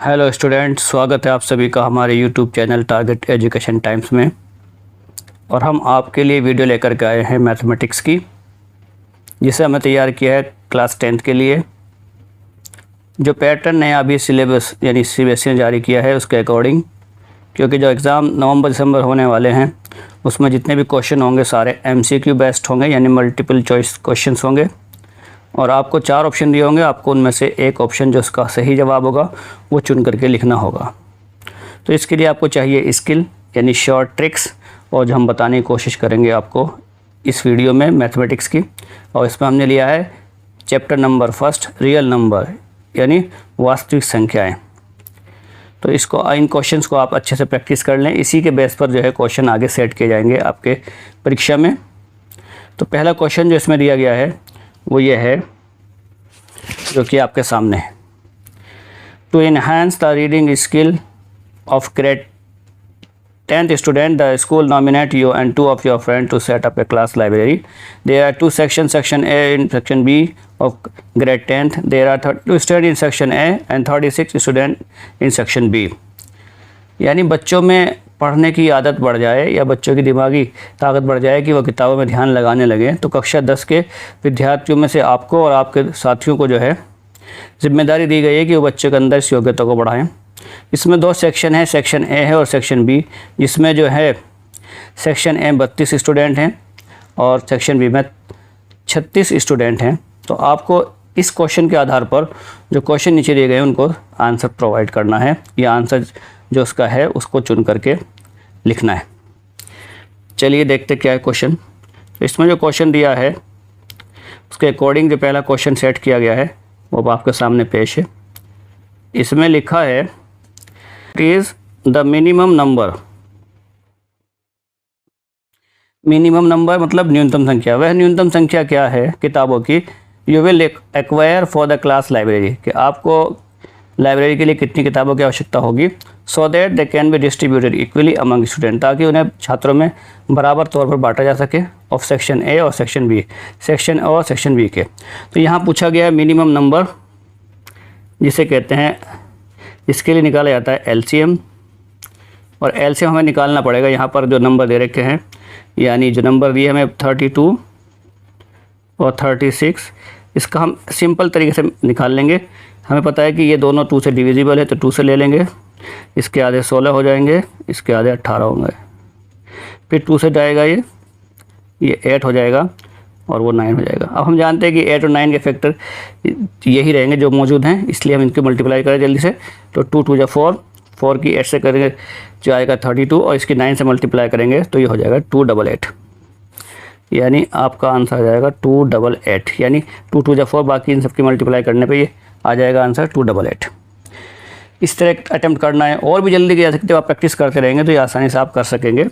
Hello student, स्वागत है आप सभी का हमारे YouTube channel target education times में। और हम आपके लिए वीडियो लेकर के आए हैं मैथमेटिक्स की, जिसे हमने तैयार किया है क्लास 10th के लिए। जो पैटर्न है अभी सिलेबस यानी सीबीएसई ने जारी किया है उसके अकॉर्डिंग, क्योंकि जो एग्ज़ाम नवंबर दिसंबर होने वाले हैं उसमें जितने भी क्वेश्चन होंगे सारे MCQ बेस्ड होंगे, यानी मल्टीपल चॉइस क्वेश्चन होंगे। और आपको 4 ऑप्शन दिए होंगे, आपको उनमें से एक ऑप्शन जो उसका सही जवाब होगा वो चुन करके लिखना होगा। तो इसके लिए आपको चाहिए स्किल यानी शॉर्ट ट्रिक्स, और जो हम बताने की कोशिश करेंगे आपको इस वीडियो में मैथमेटिक्स की। और इसमें हमने लिया है चैप्टर नंबर 1 रियल नंबर यानी वास्तविक संख्याएं। तो इन क्वेश्चंस को आप अच्छे से प्रैक्टिस कर लें, इसी के बेस पर जो है क्वेश्चन आगे सेट किए जाएंगे आपके परीक्षा में। तो पहला क्वेश्चन जो इसमें दिया गया है वो ये है, जो कि आपके सामने है। To enhance the reading skill of grade 10th student, the school nominate you and 2 of your friends to set up a class library. There are 2 sections, section A and section B of grade 10th. There are 32 students in section A and 36 students in section B. यानी बच्चों में पढ़ने की आदत बढ़ जाए या बच्चों की दिमागी ताकत बढ़ जाए कि वो किताबों में ध्यान लगाने लगे, तो कक्षा 10 के विद्यार्थियों में से आपको और आपके साथियों को जो है जिम्मेदारी दी गई है कि वो बच्चे के अंदर इस योग्यता को बढ़ाएं। इसमें 2 सेक्शन है, सेक्शन ए है और सेक्शन बी, जिसमें जो है सेक्शन ए 32 स्टूडेंट हैं और सेक्शन बी में 36 स्टूडेंट हैं। तो आपको इस क्वेश्चन के आधार पर जो क्वेश्चन नीचे दिए गए हैं उनको आंसर प्रोवाइड करना है, या आंसर जो उसका है उसको चुन करके लिखना है। चलिए देखते क्या है क्वेश्चन। तो इसमें जो क्वेश्चन दिया है उसके अकॉर्डिंग जो पहला क्वेश्चन सेट किया गया है वो आपके सामने पेश है। इसमें लिखा है is the minimum number. Minimum number मतलब न्यूनतम संख्या। वह न्यूनतम संख्या क्या है किताबों की you will acquire for the class library, कि आपको लाइब्रेरी के लिए कितनी किताबों की आवश्यकता होगी, so that they can be distributed equally among student, ताकि उन्हें छात्रों में बराबर तौर पर बांटा जा सके, ऑफ सेक्शन ए और सेक्शन बी, सेक्शन ए और सेक्शन बी के। तो यहाँ पूछा गया है मिनिमम नंबर, जिसे कहते हैं, इसके लिए निकाला जाता है LCM। और LCM हमें निकालना पड़ेगा। यहाँ पर जो नंबर दे रखे हैं, यानी जो नंबर दिए हमें 32 और 36, इसका हम सिंपल तरीके से निकाल लेंगे। हमें पता है कि ये दोनों 2 से डिविजिबल है, तो 2 से ले लेंगे। इसके आधे 16 हो जाएंगे, इसके आधे 18 होंगे। फिर 2 से जाएगा ये 8 हो जाएगा और वो 9 हो जाएगा। अब हम जानते हैं कि 8 और 9 के फैक्टर यही रहेंगे जो मौजूद हैं, इसलिए हम इनके मल्टीप्लाई करें जल्दी से। तो 2 2 जा 4, 4 की 8 से करेंगे जो आएगा 32, और इसकी 9 से मल्टीप्लाई करेंगे तो ये हो जाएगा 288। यानी आपका आंसर आ जाएगा 288, यानी 2 2 जा 4, बाकी इन सबकी मल्टीप्लाई करने पे ये आ जाएगा आंसर 288। इस तरह अटेम्प्ट करना है, और भी जल्दी किया सकते हो, आप प्रैक्टिस करते रहेंगे तो ये आसानी से आप कर सकेंगे।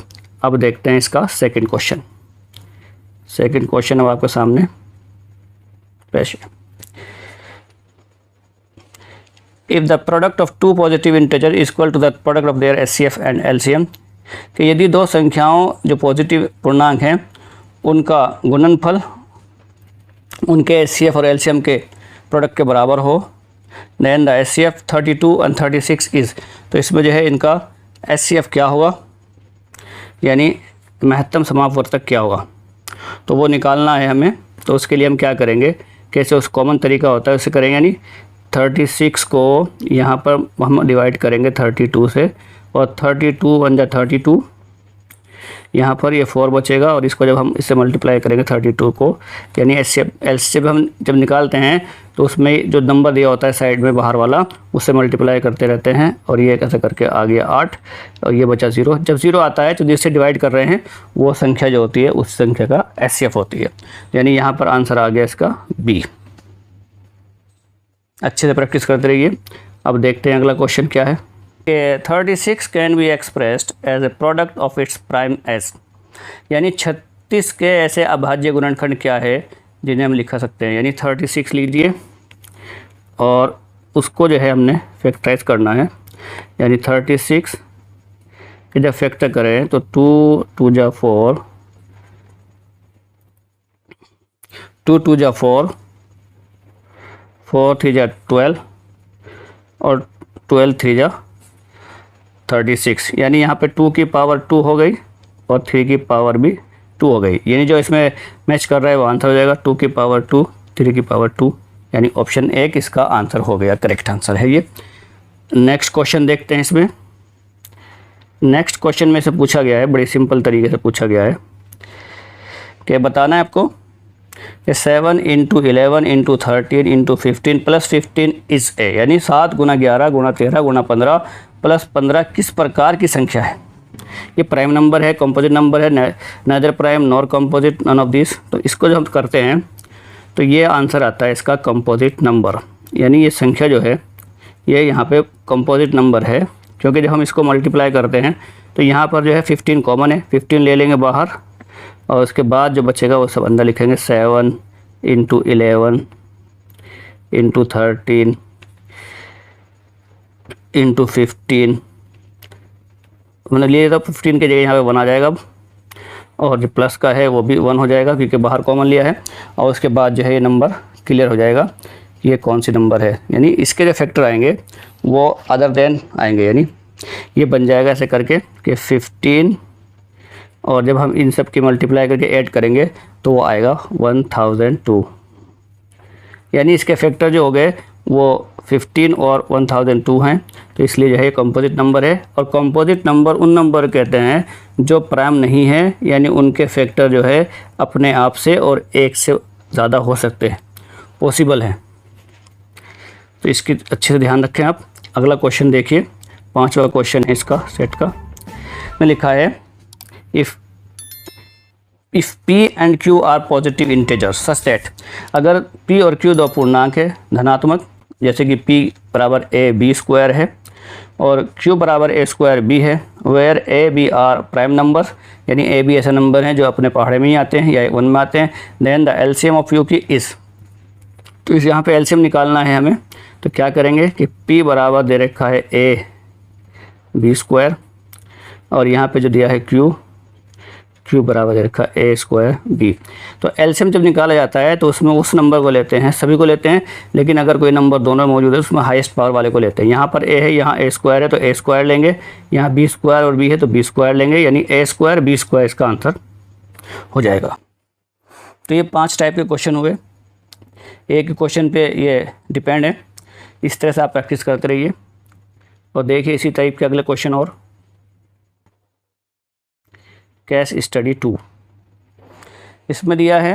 अब देखते हैं इसका सेकंड क्वेश्चन। सेकंड क्वेश्चन अब आपके सामने पेश है। If the product of 2 positive integer is equal to the product of their SCF and LCM, कि यदि 2 संख्याओं जो पॉजिटिव पूर्णांक हैं उनका गुणनफल उनके SCF और LCM के प्रोडक्ट के बराबर हो, then the SCF 32 and 36 is, तो इसमें जो है इनका SCF क्या होगा, यानी महत्तम समापवर्तक क्या होगा, तो वो निकालना है हमें। तो उसके लिए हम क्या करेंगे, कैसे उस कॉमन तरीका होता है उससे करेंगे, यानी 36 को यहाँ पर हम डिवाइड करेंगे 32 से, और 32 1 जा 32, यहाँ पर ये 4 बचेगा, और इसको जब हम इससे मल्टीप्लाई करेंगे 32 को, यानी LCM हम जब निकालते हैं तो उसमें जो नंबर दिया होता है साइड में बाहर वाला, उससे मल्टीप्लाई करते रहते हैं, और ये कैसे करके आ गया 8, और ये बचा 0। जब 0 आता है तो जिससे डिवाइड कर रहे हैं वो संख्या जो होती है उस संख्या का SCF होती है, यानी यहाँ पर आंसर आ गया इसका B। अच्छे से प्रैक्टिस करते रहिए। अब देखते हैं अगला क्वेश्चन क्या है। 36 can be expressed as a product of its prime S, यानी 36 के ऐसे अभाज्य गुणनखंड क्या है जिन्हें हम लिखा सकते हैं, यानी 36 लीजिए और उसको जो है हमने फैक्टराइज करना है, यानी 36 के जब फैक्टर करें तो 2 2 जा 4, 2 2 जा 4, 4 3 जा 12, और 12 3 जा 36, यानी यहाँ पे 2 की पावर 2 हो गई और 3 की पावर भी 2 हो गई, यानी जो इसमें मैच कर रहा है वो आंसर हो जाएगा 2 की पावर 2 3 की पावर 2, यानी ऑप्शन 1 इसका आंसर हो गया, करेक्ट आंसर है ये। नेक्स्ट क्वेश्चन देखते हैं। इसमें नेक्स्ट क्वेश्चन में से पूछा गया है, बड़ी सिंपल तरीके से पूछा गया है कि बताना है आपको कि 7 × 11 × 13 × 15 + 15 इज़ ए, यानी 7 × 11 × 13 × 15 + 15 किस प्रकार की संख्या है। ये प्राइम नंबर है, कंपोजिट नंबर है, neither prime nor composite, none of this. तो इसको जब हम करते हैं तो ये आंसर आता है इसका कंपोजिट नंबर, यानी ये संख्या जो है ये यहाँ पे कंपोजिट नंबर है, क्योंकि जब हम इसको मल्टीप्लाई करते हैं तो यहाँ पर जो है 15 कॉमन है, 15 ले लेंगे बाहर और उसके बाद जो बचेगा वो सब अंदर लिखेंगे। 7 × 11 × 13 × 15, मैंने लिए तो 15 के जगह यहाँ पे 1 आ जाएगा अब, और जो प्लस का है वो भी 1 हो जाएगा क्योंकि बाहर कॉमन लिया है, और उसके बाद जो है ये नंबर क्लियर हो जाएगा ये कौन सी नंबर है, यानी इसके जो फैक्टर आएंगे वो अदर देन आएंगे, यानी ये बन जाएगा ऐसे करके कि 15, और जब हम इन सब की मल्टीप्लाई करके ऐड करेंगे तो वो आएगा 1002, यानी इसके फैक्टर जो हो गए वो 15 और 1002 हैं, तो इसलिए जो है ये कंपोजिट नंबर है। और कंपोजिट नंबर उन नंबर कहते हैं जो प्राइम नहीं है, यानी उनके फैक्टर जो है अपने आप से और 1 से ज़्यादा हो सकते हैं, पॉसिबल हैं। तो इसकी अच्छे से ध्यान रखें आप। अगला क्वेश्चन देखिए, 5वां क्वेश्चन है इसका सेट का, में लिखा है if P and Q are positive integers such that, अगर P और Q दो पूर्णांक है धनात्मक, जैसे कि P बराबर AB² है और Q बराबर A² B है, where A B are prime number, यानी A B ऐसे नंबर हैं जो अपने पहाड़े में ही आते हैं या 1 में आते हैं, then the LCM of U की इस, तो इस यहाँ पे एलसीएम निकालना है हमें। तो क्या करेंगे कि P बराबर दे रखा है AB² और यहाँ पे जो दिया है Q बराबर दे रखा है A² B। तो एलसीएम जब निकाला जाता है तो उसमें उस नंबर को लेते हैं, सभी को लेते हैं, लेकिन अगर कोई नंबर दोनों मौजूद है उसमें हाईएस्ट पावर वाले को लेते हैं। यहाँ पर A है, यहाँ A² है तो A² लेंगे, यहाँ B² और B है तो B² लेंगे, यानी A² B² इसका आंसर हो जाएगा। तो ये 5 टाइप के क्वेश्चन हुए, एक क्वेश्चन पे ये डिपेंड है। इस तरह से आप प्रैक्टिस करते रहिए और देखिए इसी टाइप के अगले क्वेश्चन और। केस स्टडी 2, इसमें दिया है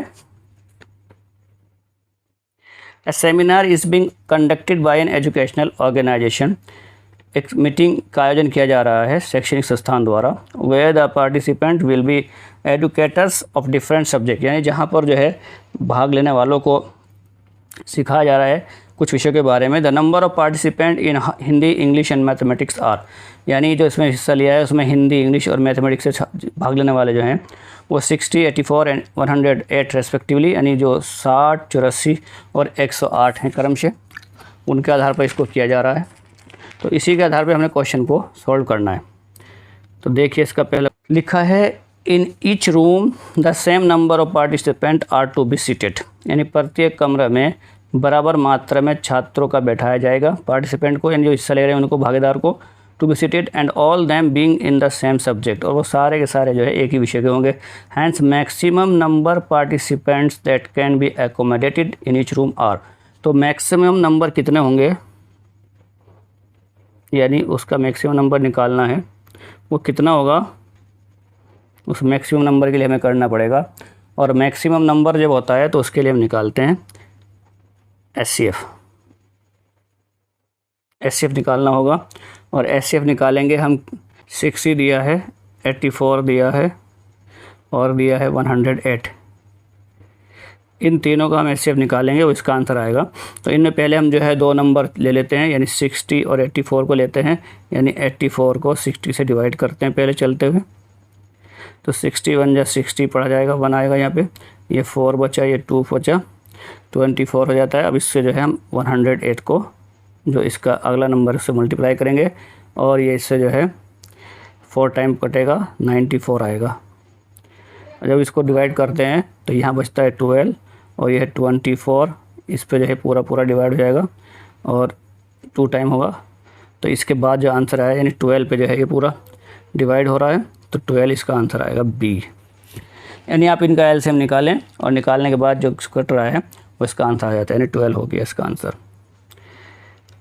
a seminar is being conducted by an educational organisation, एक मीटिंग का आयोजन किया जा रहा है शैक्षणिक संस्थान द्वारा, where the participant will be educators of different subject, यानी जहाँ पर जो है भाग लेने वालों को सिखाया जा रहा है कुछ विषयों के बारे में। The number of participant in Hindi English and mathematics are, यानी जो इसमें हिस्सा लिया है उसमें हिंदी इंग्लिश और मैथमेटिक्स से भाग लेने वाले जो हैं वो 60 84 एंड 108 रेस्पेक्टिवली, यानी जो 60 84 और 108 हैं क्रमशः, उनके आधार पर इसको किया जा रहा है। तो इसी के आधार पर हमने क्वेश्चन को सॉल्व करना है। तो देखिए इसका पहला लिखा है in each room the same number of participant are to be seated, यानी प्रत्येक कमरे में बराबर मात्रा में छात्रों का बैठाया जाएगा, पार्टिसिपेंट को, यानी जो हिस्सा ले रहे हैं उनको, भागीदार को, to be seated and all them being in the same subject, और वो सारे के सारे जो है एक ही विषय के होंगे। Hence maximum number participants that can be accommodated in each room are, तो मैक्सिमम नंबर कितने होंगे, यानी उसका मैक्सिमम नंबर निकालना है, वो कितना होगा उस मैक्सिमम नंबर के लिए हमें करना पड़ेगा। और मैक्सिमम नंबर जब होता है तो उसके लिए हम निकालते हैं एचसीएफ निकालना होगा, और एचसीएफ निकालेंगे हम। 60 दिया है, 84 दिया है और दिया है 108, इन तीनों का हम एचसीएफ निकालेंगे, वो इसका आंसर आएगा। तो इनमें पहले हम जो है 2 नंबर ले लेते हैं, यानी 60 और 84 को लेते हैं, यानी 84 को 60 से डिवाइड करते हैं पहले चलते हुए, तो 61 या 60 पड़ा जाएगा, 1 आएगा यहाँ पे, ये 4 बचा, ये 2 बचा, 24 हो जाता है। अब इससे जो है हम 108 को जो इसका अगला नंबर से मल्टीप्लाई करेंगे और ये इससे जो है 4 टाइम कटेगा, 94 आएगा। जब इसको डिवाइड करते हैं तो यहाँ बचता है 12 और यह 24, इस पे जो है पूरा डिवाइड हो जाएगा और 2 टाइम होगा, तो इसके बाद जो आंसर आया यानी 12 पे जो है ये पूरा डिवाइड हो रहा है, तो 12 इसका आंसर आएगा बी। यानी आप इनका एलसीएम निकालें और निकालने के बाद जो कट रहा है वो इसका आंसर आ जाता है, यानी 12 हो गया इसका आंसर।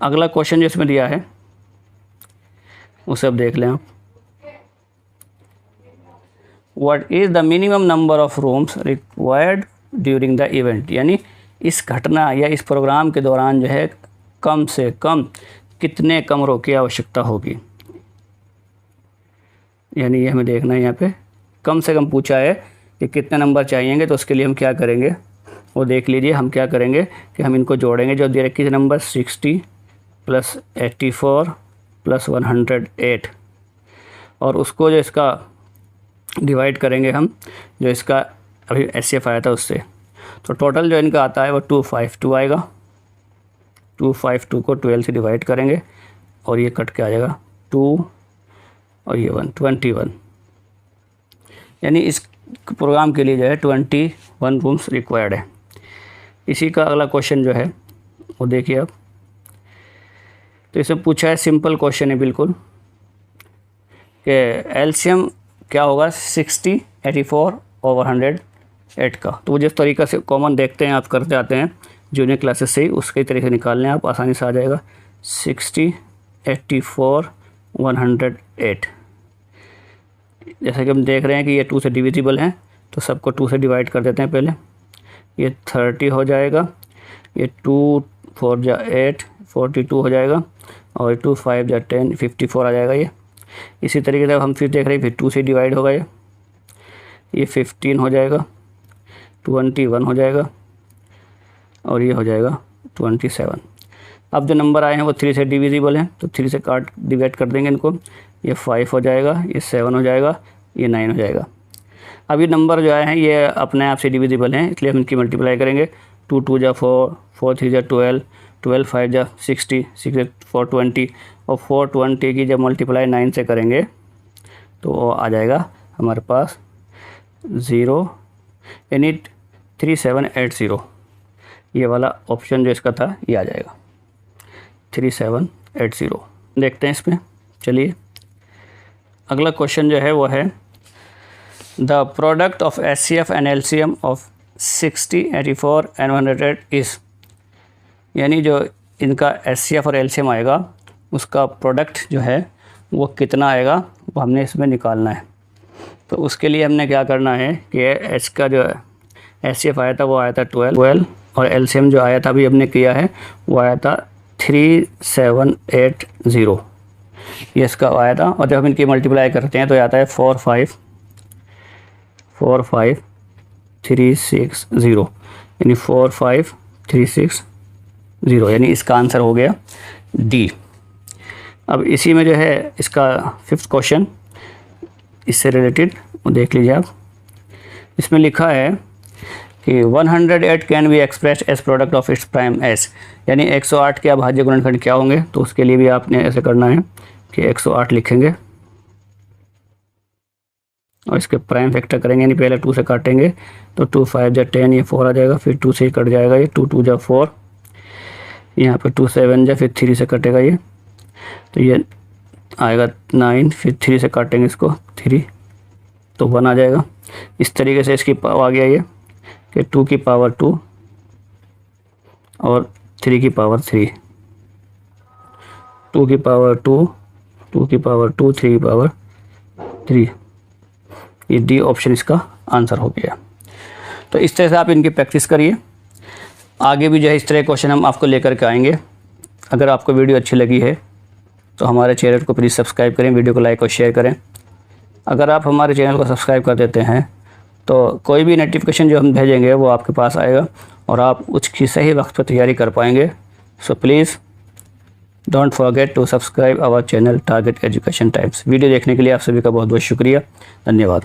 अगला क्वेश्चन जो इसमें दिया है उसे अब देख लें आप। What is the minimum number of rooms required during the event, यानी इस घटना या इस प्रोग्राम के दौरान जो है कम से कम कितने कमरों की आवश्यकता होगी। यानी ये हमें देखना है, यहाँ पे कम से कम पूछा है कि कितने नंबर चाहिएंगे, तो उसके लिए हम क्या करेंगे वो देख लीजिए। हम क्या करेंगे कि हम इनको जोड़ेंगे, जो दे रखी नंबर 60 + 84 + 108, और उसको जो इसका डिवाइड करेंगे हम, जो इसका अभी एचसीएफ आया था उससे, तो टोटल जो इनका आता है वो 252 आएगा। 252 को 12 से डिवाइड करेंगे और ये कट के आ जाएगा 2 और ये 1, 21। यानी इस प्रोग्राम के लिए जो है 21 रूम्स रिक्वायर्ड है। इसी का अगला क्वेश्चन जो है वो देखिए आप। तो इसमें पूछा है, सिंपल क्वेश्चन है बिल्कुल, कि एलसीएम क्या होगा 60, 84 और 108 का। तो वो जिस तरीक़ा से कॉमन देखते हैं आप करते आते हैं जूनियर क्लासेस से ही, उसके तरीके से निकालने आप आसानी से आ जाएगा। 60, 84, 108। जैसा कि हम देख रहे हैं कि ये 2 से डिविजिबल हैं, तो सबको 2 से डिवाइड कर देते हैं पहले। ये 30 हो जाएगा, ये 2 4 जा 8 42 हो जाएगा, और 2 5 जा 10 54 आ जाएगा ये। इसी तरीके से हम फिर देख रहे हैं, फिर 2 से डिवाइड होगा ये 15 हो जाएगा, 21 हो जाएगा, और ये हो जाएगा 27। अब जो नंबर आए हैं वो 3 से डिविजिबल हैं, तो 3 से डिवाइड कर देंगे इनको। ये 5 हो जाएगा, ये 7 हो जाएगा, ये 9 हो जाएगा। अब ये नंबर जो आए हैं ये अपने आप से डिविजिबल हैं, इसलिए हम इनकी मल्टीप्लाई करेंगे। 2 2 जा 4, 4 3 जा 12, 12 5 जा 60, 6 4 20, और 420 की जब मल्टीप्लाई 9 से करेंगे तो वो आ जाएगा हमारे पास 0, यानी 3780। ये वाला ऑप्शन जो इसका था ये आ जाएगा 3780। देखते हैं इसमें। चलिए अगला क्वेश्चन जो है वो है, the product of HCF and LCM of 60, 84 and 108 is, यानी जो इनका एचसीएफ और एलसीएम आएगा उसका प्रोडक्ट जो है वो कितना आएगा वो हमने इसमें निकालना है। तो उसके लिए हमने क्या करना है कि एच का जो एचसीएफ आया था वो आया था 12, और एलसीएम जो आया था अभी हमने किया है वो आया था 3780, ये इसका आया था। और जब हम इनकी मल्टीप्लाई करते हैं तो आता है 45360, यानी 45360, यानी इसका आंसर हो गया डी। अब इसी में जो है इसका 5th क्वेश्चन इससे रिलेटेड वो देख लीजिए आप। इसमें लिखा है कि 108 can be expressed as product of its primes, यानी 108 के अभाज्य गुणनखंड क्या होंगे। तो उसके लिए भी आपने ऐसे करना है कि 108 लिखेंगे और इसके प्राइम फैक्टर करेंगे, यानी पहले 2 से काटेंगे तो 2 5 जा 10, ये 4 आ जाएगा, फिर 2 से कट जाएगा ये 2 2 जा 4, यहाँ पे 2 7 जा, फिर 3 से कटेगा ये, तो ये आएगा 9, फिर 3 से काटेंगे इसको 3, तो 1 आ जाएगा। इस तरीके से इसकी आ गया ये कि 2 की पावर 2 और 3 की पावर 3, 2 की पावर 2, 2 की पावर 2, 3 की पावर 3, ये डी ऑप्शन इसका आंसर हो गया। तो इस तरह से आप इनकी प्रैक्टिस करिए, आगे भी जो है इस तरह क्वेश्चन हम आपको लेकर के आएंगे। अगर आपको वीडियो अच्छी लगी है तो हमारे चैनल को प्लीज़ सब्सक्राइब करें, वीडियो को लाइक और शेयर करें। अगर आप हमारे चैनल को सब्सक्राइब कर देते हैं तो कोई भी नोटिफिकेशन जो हम भेजेंगे वो आपके पास आएगा और आप उसकी सही वक्त पर तैयारी कर पाएंगे। So please don't forget to subscribe our channel target education times. Video देखने के लिए आप सभी का बहुत बहुत शुक्रिया, धन्यवाद।